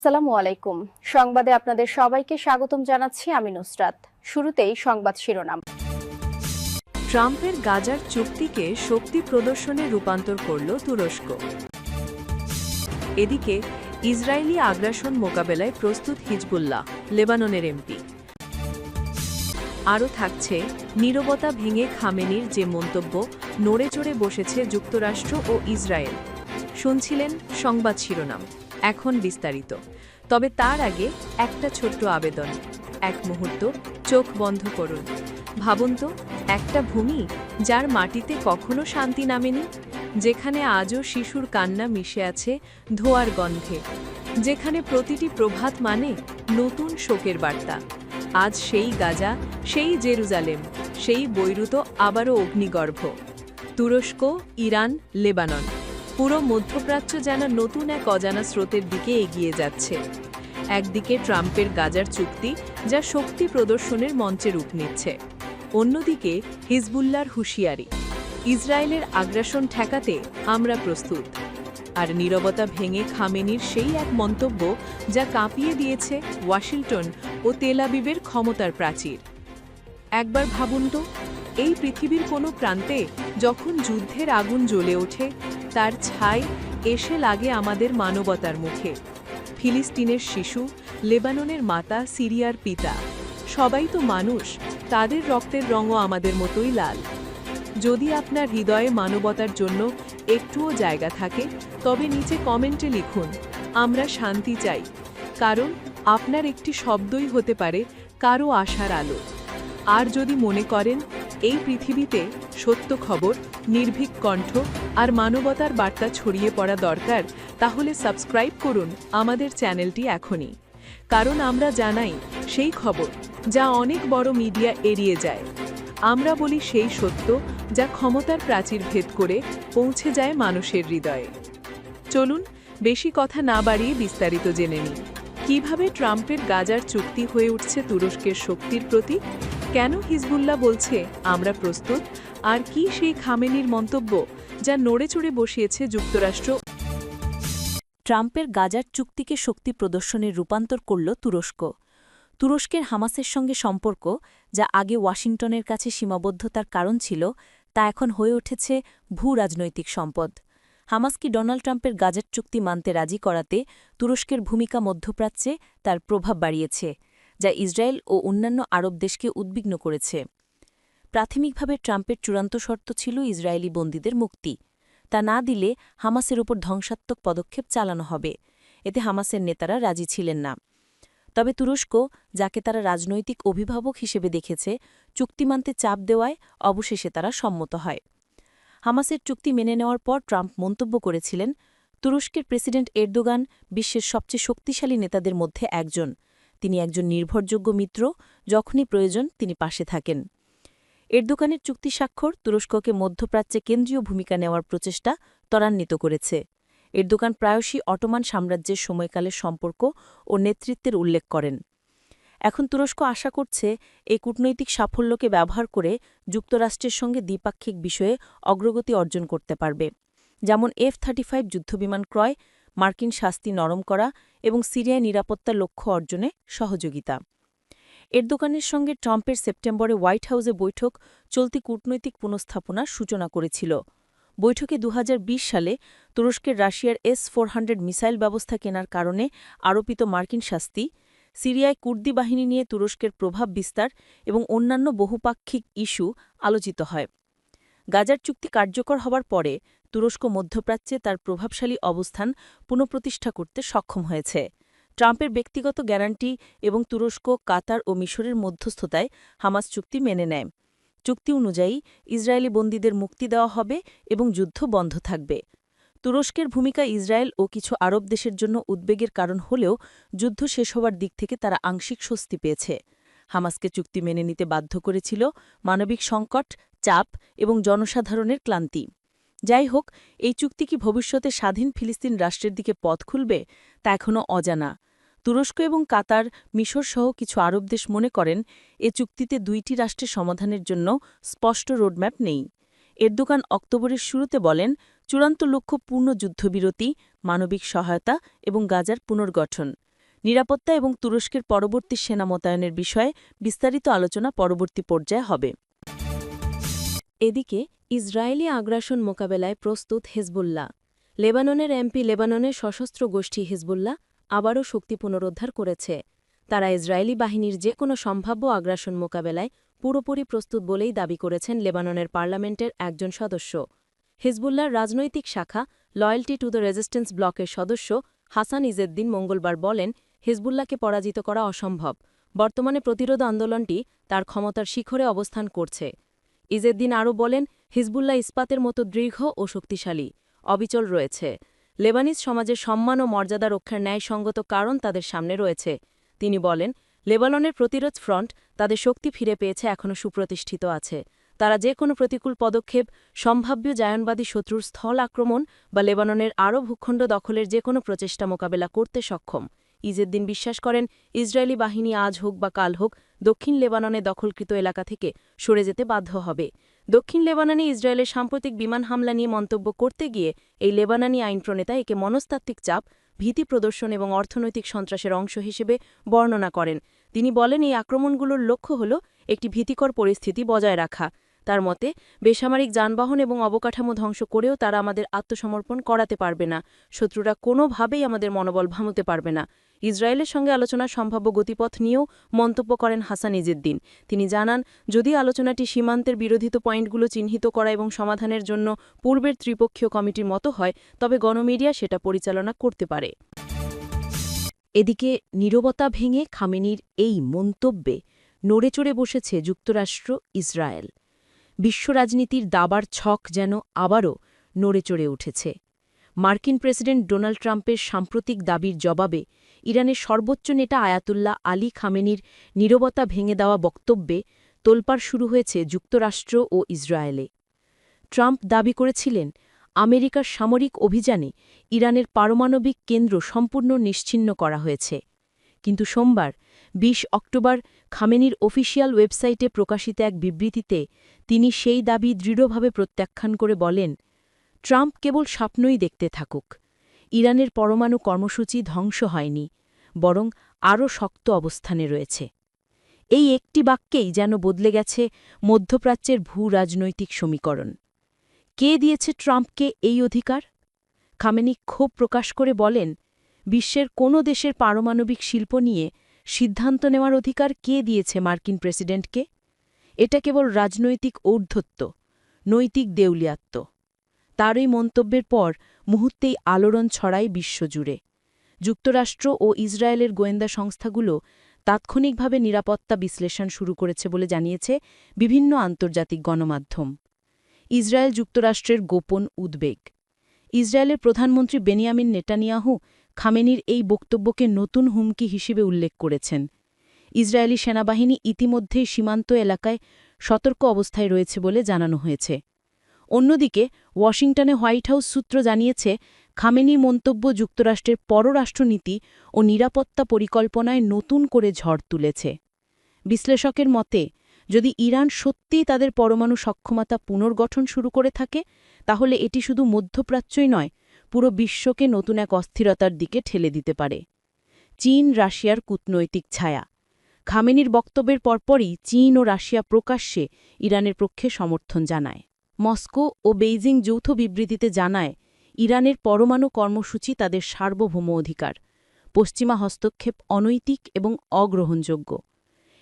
আসসালামু আলাইকুম। সংবাদে আপনাদের সবাইকে স্বাগতম জানাচ্ছি আমি নুসরাত। শুরুতেই সংবাদ শিরোনাম। ট্রাম্পের গাজার চুক্তিকে শক্তি প্রদর্শনে রূপান্তর করল তুরস্ক। এদিকে ইসরায়েলি আগ্রাসন মোকাবেলায় প্রস্তুত হিজবুল্লাহ, লেবাননের এমপি। আরও থাকছে নীরবতা ভেঙে খামেনির যে মন্তব্য, নড়ে চড়ে বসেছে যুক্তরাষ্ট্র ও ইসরায়েল। শুনছিলেন সংবাদ শিরোনাম, এখন বিস্তারিত। তবে তার আগে একটা ছোট্ট আবেদন, এক মুহূর্ত চোখ বন্ধ করুন। ভাবুন তো, একটা ভূমি যার মাটিতে কখনো শান্তি নামেনি, যেখানে আজও শিশুর কান্না মিশে আছে ধোঁয়ার গন্ধে, যেখানে প্রতিটি প্রভাত মানে নতুন শোকের বার্তা। আজ সেই গাজা, সেই জেরুজালেম, সেই বৈরুত আবারও অগ্নিগর্ভ। তুরস্ক, ইরান, লেবানন, পুরো মধ্যপ্রাচ্য যেন নতুন এক অজানা স্রোতের দিকে এগিয়ে যাচ্ছে। একদিকে ট্রাম্পের গাজার চুক্তি, যা শক্তি প্রদর্শনের মঞ্চে রূপ নিচ্ছে। অন্যদিকে হিজবুল্লাহর হুঁশিয়ারি, ইসরায়েলের আগ্রাসন ঠেকাতে আমরা প্রস্তুত। আর নীরবতা ভেঙে খামেনির সেই এক মন্তব্য, যা কাঁপিয়ে দিয়েছে ওয়াশিংটন ও তেল আবিবের ক্ষমতার প্রাচীর। একবার ভাবুন তো, এই পৃথিবীর কোনো প্রান্তে যখন যুদ্ধের আগুন জ্বলে ওঠে, তার ছাই এসে লাগে আমাদের মানবতার মুখে। ফিলিস্তিনের শিশু, লেবাননের মাতা, সিরিয়ার পিতা, সবাই তো মানুষ, তাদের রক্তের রঙও আমাদের মতোই লাল। যদি আপনার হৃদয়ে মানবতার জন্য একটুও জায়গা থাকে, তবে নিচে কমেন্টে লিখুন, আমরা শান্তি চাই। কারণ আপনার একটি শব্দই হতে পারে কারো আশার আলো। আর যদি মনে করেন এই পৃথিবীতে সত্য খবর, নির্ভীক কণ্ঠ আর মানবতার বার্তা ছড়িয়ে পড়া দরকার, তাহলে সাবস্ক্রাইব করুন আমাদের চ্যানেলটি এখনই। কারণ আমরা জানাই সেই খবর যা অনেক বড় মিডিয়া এড়িয়ে যায়। আমরা বলি সেই সত্য যা ক্ষমতার প্রাচীর ভেদ করে পৌঁছে যায় মানুষের হৃদয়ে। চলুন বেশি কথা না বাড়িয়ে বিস্তারিত জেনে নিই। কিভাবে ট্রাম্পের গাজার চুক্তি হয়ে উঠছে তুরস্কের শক্তির প্রতীক, কেন হিজবুল্লাহ বলছে আমরা প্রস্তুত, আর কি সেই খামেনির মন্তব্য যা নড়েচড়ে বসিয়েছে যুক্তরাষ্ট্র। ট্রাম্পের গাজার চুক্তিকে শক্তি প্রদর্শনের রূপান্তর করল তুরস্ক। তুরস্কের হামাসের সঙ্গে সম্পর্ক, যা আগে ওয়াশিংটনের কাছে সীমাবদ্ধতার কারণ ছিল, তা এখন হয়ে উঠেছে ভূ-রাজনৈতিক সম্পদ। হামাস কি ডোনাল্ড ট্রাম্পের গাজার চুক্তি মানতে রাজি করাতে তুরস্কের ভূমিকা মধ্যপ্রাচ্যে তার প্রভাব বাড়িয়েছে, যা ইসরায়েল ও অন্যান্য আরব দেশকে উদ্বিগ্ন করেছে। প্রাথমিকভাবে ট্রাম্পের চূড়ান্ত শর্ত ছিল ইসরায়েলি বন্দীদের মুক্তি। তা না দিলে হামাসের উপর ধ্বংসাত্মক পদক্ষেপ চালানো হবে। এতে হামাসের নেতারা রাজি ছিলেন না। তবে তুরস্ক, যাকে তারা রাজনৈতিক অভিভাবক হিসেবে দেখেছে, চুক্তি মানতে চাপ দেওয়ায় অবশেষে তারা সম্মত হয়। হামাসের চুক্তি মেনে নেওয়ার পর ট্রাম্প মন্তব্য করেছিলেন, তুরস্কের প্রেসিডেন্ট এরদোগান বিশ্বের সবচেয়ে শক্তিশালী নেতাদের মধ্যে একজন। তিনি একজন নির্ভরযোগ্য মিত্র, যখনই প্রয়োজন তিনি পাশে থাকেন। এরদোগানের চুক্তি স্বাক্ষর তুরস্ককে মধ্যপ্রাচ্যে কেন্দ্রীয় ভূমিকা নেওয়ার প্রচেষ্টা ত্বরান্বিত করেছে। এরদোগান প্রায়শই অটোমান সাম্রাজ্যের সময়কালের সম্পর্ক ও নেতৃত্বের উল্লেখ করেন। এখন তুরস্ক আশা করছে এই কূটনৈতিক সাফল্যকে ব্যবহার করে যুক্তরাষ্ট্রের সঙ্গে দ্বিপাক্ষিক বিষয়ে অগ্রগতি অর্জন করতে পারবে, যেমন F-35 যুদ্ধবিমান ক্রয়, মার্কিন শাস্তি নরম করা এবং সিরিয়ায় নিরাপত্তা লক্ষ্য অর্জনে সহযোগিতা। এরদোগানের সঙ্গে ট্রাম্পের সেপ্টেম্বরে হোয়াইট হাউসে বৈঠক চলতি কূটনৈতিক পুনঃস্থাপনার সূচনা করেছিল। বৈঠকে 2020 সালে তুরস্কের রাশিয়ার S-400 মিসাইল ব্যবস্থা কেনার কারণে আরোপিত মার্কিন শাস্তি, সিরিয়ায় কুর্দি বাহিনী নিয়ে তুরস্কের প্রভাব বিস্তার এবং অন্যান্য বহুপাক্ষিক ইস্যু আলোচিত হয়। গাজার চুক্তি কার্যকর হবার পরে তুরস্ক মধ্যপ্রাচ্যে তার প্রভাবশালী অবস্থান পুনঃপ্রতিষ্ঠা করতে সক্ষম হয়েছে। ট্রাম্পের ব্যক্তিগত গ্যারান্টি এবং তুরস্ক, কাতার ও মিশরের মধ্যস্থতায় হামাস চুক্তি মেনে নেয়। চুক্তি অনুযায়ী ইসরায়েলি বন্দীদের মুক্তি দেওয়া হবে এবং যুদ্ধ বন্ধ থাকবে। তুরস্কের ভূমিকা ইসরায়েল ও কিছু আরব দেশের জন্য উদ্বেগের কারণ হলেও যুদ্ধ শেষ হওয়ার দিক থেকে তারা আংশিক স্বস্তি পেয়েছে। হামাসকে চুক্তি মেনে নিতে বাধ্য করেছিল মানবিক সংকট, চাপ এবং জনসাধারণের ক্লান্তি। যাই হোক, এই চুক্তি কি ভবিষ্যতে স্বাধীন ফিলিস্তিন রাষ্ট্রের দিকে পথ খুলবে, তা এখনও অজানা। তুরস্ক এবং কাতার, মিশর সহ কিছু আরব দেশ মনে করেন এ চুক্তিতে দুইটি রাষ্ট্রের সমাধানের জন্য স্পষ্ট রোডম্যাপ নেই। এরদোগান অক্টোবরের শুরুতে বলেন, চূড়ান্ত লক্ষ্য পূর্ণ যুদ্ধবিরতি, মানবিক সহায়তা এবং গাজার পুনর্গঠন। নিরাপত্তা এবং তুরস্কের পরবর্তী সেনা মোতায়েনের বিষয়ে বিস্তারিত আলোচনা পরবর্তী পর্যায়ে হবে। এদিকে ইসরায়েলি আগ্রাসন মোকাবেলায় প্রস্তুত হিজবুল্লাহ। লেবাননের এমপি লেবাননের সশস্ত্র গোষ্ঠী হিজবুল্লাহ আবারও শক্তি পুনরুদ্ধার করেছে। তারা ইসরায়েলি বাহিনীর যে কোনো সম্ভাব্য আগ্রাসন মোকাবেলায় পুরোপুরি প্রস্তুত বলেই দাবি করেছেন লেবাননের পার্লামেন্টের একজন সদস্য। হিজবুল্লাহর রাজনৈতিক শাখা লয়্যালটি টু দ্য রেজিস্ট্যান্স ব্লকের সদস্য হাসান ইজেদ্দিন মঙ্গলবার বলেন, হিজবুল্লাহকে পরাজিত করা অসম্ভব। বর্তমানে প্রতিরোধ আন্দোলনটি তার ক্ষমতার শিখরে অবস্থান করছে। ইজেদ্দিন আরও বলেন, হিজবুল্লাহ ইস্পাতের মতো দীর্ঘ ও শক্তিশালী, অবিচল রয়েছে। লেবানিজ সমাজের সম্মান ও মর্যাদা রক্ষার ন্যায়সঙ্গত কারণ তাদের সামনে রয়েছে। তিনি বলেন, লেবাননের প্রতিরোধ ফ্রন্ট তাদের শক্তি ফিরে পেয়েছে, এখনও সুপ্রতিষ্ঠিত আছে। তারা যে কোনো প্রতিকূল পদক্ষেপ, সম্ভাব্য জায়নবাদী শত্রুর স্থল আক্রমণ বা লেবাননের আরও ভূখণ্ড দখলের যে কোনো প্রচেষ্টা মোকাবেলা করতে সক্ষম। ইজেদ্দিন বিশ্বাস করেন, ইসরায়েলি বাহিনী আজ হোক বা কাল হোক দক্ষিণ লেবাননে দখলকৃত এলাকা থেকে সরে যেতে বাধ্য হবে। দক্ষিণ লেবাননে ইসরায়েলের সাম্প্রতিক বিমান হামলা নিয়ে মন্তব্য করতে গিয়ে এই লেবাননি আইন প্রণেতা একে মনস্তাত্ত্বিক চাপ, ভীতি প্রদর্শন এবং অর্থনৈতিক সন্ত্রাসের অংশ হিসেবে বর্ণনা করেন। তিনি বলেন, এই আক্রমণগুলোর লক্ষ্য হল একটি ভীতিকর পরিস্থিতি বজায় রাখা। তার মতে, বেসামরিক যানবাহন এবং অবকাঠামো ধ্বংস করেও তারা আমাদের আত্মসমর্পণ করাতে পারবে না। শত্রুরা কোনোভাবেই আমাদের মনোবল ভাঙতে পারবে না। ইসরায়েলের সঙ্গে আলোচনার সম্ভাব্য গতিপথ নিয়েও মন্তব্য করেন হাসান ইজেদ্দিন। তিনি জানান, যদি আলোচনাটি সীমান্তের বিরোধিত পয়েন্টগুলো চিহ্নিত করা এবং সমাধানের জন্য পূর্বের ত্রিপক্ষীয় কমিটির মতো হয়, তবে গণমিডিয়া সেটা পরিচালনা করতে পারে। এদিকে নীরবতা ভেঙে খামেনির এই মন্তব্যে নড়েচড়ে বসেছে যুক্তরাষ্ট্র, ইসরায়েল। বিশ্ব রাজনীতির দাবার ছক যেন আবারও নড়েচড়ে উঠেছে। মার্কিন প্রেসিডেন্ট ডোনাল্ড ট্রাম্পের সাম্প্রতিক দাবির জবাবে ইরানের সর্বোচ্চ নেতা আয়াতুল্লাহ আলী খামেনির নীরবতা ভেঙে দেওয়া বক্তব্যে তোলপাড় শুরু হয়েছে যুক্তরাষ্ট্র ও ইসরায়েলে। ট্রাম্প দাবি করেছিলেন, আমেরিকার সামরিক অভিযানে ইরানের পারমাণবিক কেন্দ্র সম্পূর্ণ নিশ্চিহ্ন করা হয়েছে। কিন্তু সোমবার ২০ অক্টোবর খামেনির অফিসিয়াল ওয়েবসাইটে প্রকাশিত এক বিবৃতিতে তিনি সেই দাবি দৃঢ়ভাবে প্রত্যাখ্যান করে বলেন, ট্রাম্প কেবল স্বপ্নই দেখতে থাকুক। ইরানের পরমাণু কর্মসূচি ধ্বংস হয়নি, বরং আরও শক্ত অবস্থানে রয়েছে। এই একটি বাক্যেই যেন বদলে গেছে মধ্যপ্রাচ্যের ভূ-রাজনৈতিক সমীকরণ। কে দিয়েছে ট্রাম্পকে এই অধিকার? খামেনি ক্ষোভ প্রকাশ করে বলেন, বিশ্বের কোনো দেশের পারমাণবিক শিল্প নিয়ে সিদ্ধান্ত নেওয়ার অধিকার কে দিয়েছে মার্কিন প্রেসিডেন্টকে? এটা কেবল রাজনৈতিক ঔদ্ধত্য, নৈতিক দেউলিয়াত্ব। তার এই মন্তব্যের পর মুহূর্তেই আলোড়ন ছড়ায় বিশ্বজুড়ে। যুক্তরাষ্ট্র ও ইসরায়েলের গোয়েন্দা সংস্থাগুলো তাৎক্ষণিকভাবে নিরাপত্তা বিশ্লেষণ শুরু করেছে বলে জানিয়েছে বিভিন্ন আন্তর্জাতিক গণমাধ্যম। ইসরায়েল যুক্তরাষ্ট্রের গোপন উদ্বেগ। ইসরায়েলের প্রধানমন্ত্রী বেনিয়ামিন নেতানিয়াহু খামেনির এই বক্তব্যকে নতুন হুমকি হিসেবে উল্লেখ করেছেন। ইসরায়েলি সেনাবাহিনী ইতিমধ্যেই সীমান্ত এলাকায় সতর্ক অবস্থায় রয়েছে বলে জানানো হয়েছে। অন্যদিকে ওয়াশিংটনে হোয়াইট হাউস সূত্র জানিয়েছে, খামেনির মন্তব্য যুক্তরাষ্ট্রের পররাষ্ট্রনীতি ও নিরাপত্তা পরিকল্পনায় নতুন করে ঝড় তুলেছে। বিশ্লেষকের মতে, যদি ইরান সত্যিই তাদের পরমাণু সক্ষমতা পুনর্গঠন শুরু করে থাকে, তাহলে এটি শুধু মধ্যপ্রাচ্যই নয়, পুরো বিশ্বকে নতুন এক অস্থিরতার দিকে ঠেলে দিতে পারে। চীন, রাশিয়ার কূটনৈতিক ছায়া। খামেনির বক্তব্যের পরপরই চীন ও রাশিয়া প্রকাশ্যে ইরানের পক্ষে সমর্থন জানায়। মস্কো ও বেইজিং যৌথ বিবৃতিতে জানায়, ইরানের পরমাণু কর্মসূচি তাদের সার্বভৌম অধিকার। পশ্চিমা হস্তক্ষেপ অনৈতিক এবং অগ্রহণযোগ্য।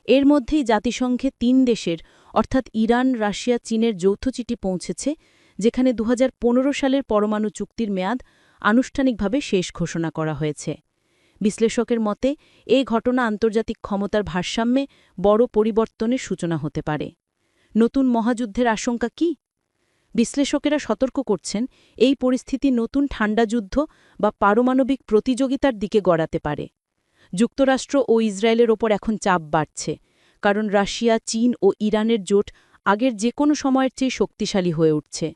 এর মধ্যেই জাতিসংঘে ৩ দেশের অর্থাৎ ইরান, রাশিয়া, চীনের যৌথ চিঠি পৌঁছেছে, যেখানে ২০১৫ সালের পরমাণু চুক্তির মেয়াদ আনুষ্ঠানিকভাবে শেষ ঘোষণা করা হয়েছে। বিশ্লেষকের মতে, এই ঘটনা আন্তর্জাতিক ক্ষমতার ভারসাম্যে বড় পরিবর্তনের সূচনা হতে পারে। নতুন মহাযুদ্ধের আশঙ্কা কি? বিশ্লেষকেরা সতর্ক করছেন, এই পরিস্থিতি নতুন ঠান্ডা যুদ্ধ বা পারমাণবিক প্রতিযোগিতার দিকে গড়াতে পারে। যুক্তরাষ্ট্র ও ইসরায়েলের ওপর এখন চাপ বাড়ছে, কারণ রাশিয়া, চীন ও ইরানের জোট আগের যে কোনো সময়ের চেয়ে শক্তিশালী হয়ে উঠছে।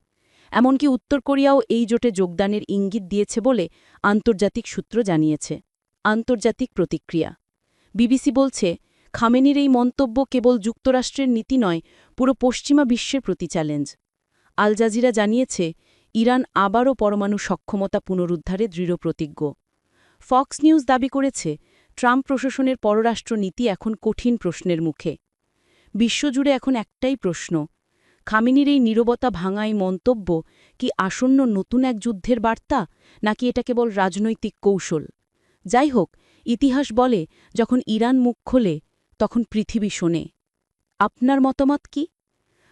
এমনকি উত্তর কোরিয়াও এই জোটে যোগদানের ইঙ্গিত দিয়েছে বলে আন্তর্জাতিক সূত্র জানিয়েছে। আন্তর্জাতিক প্রতিক্রিয়া। বিবিসি বলছে, খামেনির এই মন্তব্য কেবল যুক্তরাষ্ট্রের নীতি নয়, পুরো পশ্চিমা বিশ্বের প্রতি চ্যালেঞ্জ। আল জাজিরা জানিয়েছে, ইরান আবারও পরমাণু সক্ষমতা পুনরুদ্ধারে দৃঢ়প্রতিজ্ঞ। ফক্স নিউজ দাবি করেছে, ট্রাম্প প্রশাসনের পররাষ্ট্র নীতি এখন কঠিন প্রশ্নের মুখে। বিশ্বজুড়ে এখন একটাই প্রশ্ন, খামেনির এই নীরবতা ভাঙাই মন্তব্য কি আসন্ন নতুন এক যুদ্ধের বার্তা, নাকি এটা কেবল রাজনৈতিক কৌশল? যাই হোক, ইতিহাস বলে যখন ইরান মুখ খোলে তখন পৃথিবী শোনে। আপনার মতামত কি?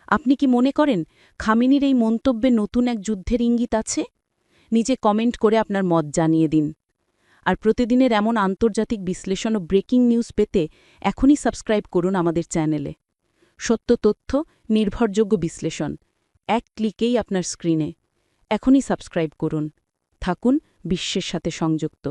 আপনি কি মনে করেন খামেনির এই মন্তব্যে নতুন এক যুদ্ধের ইঙ্গিত আছে? নিচে কমেন্ট করে আপনার মত জানিয়ে দিন। আর প্রতিদিনের এমন আন্তর্জাতিক বিশ্লেষণ ও ব্রেকিং নিউজ পেতে এখনই সাবস্ক্রাইব করুন আমাদের চ্যানেলে। সত্য তথ্য, নির্ভরযোগ্য বিশ্লেষণ, এক ক্লিকেই আপনার স্ক্রিনে। এখনই সাবস্ক্রাইব করুন। থাকুন বিশ্বের সাথে সংযুক্ত।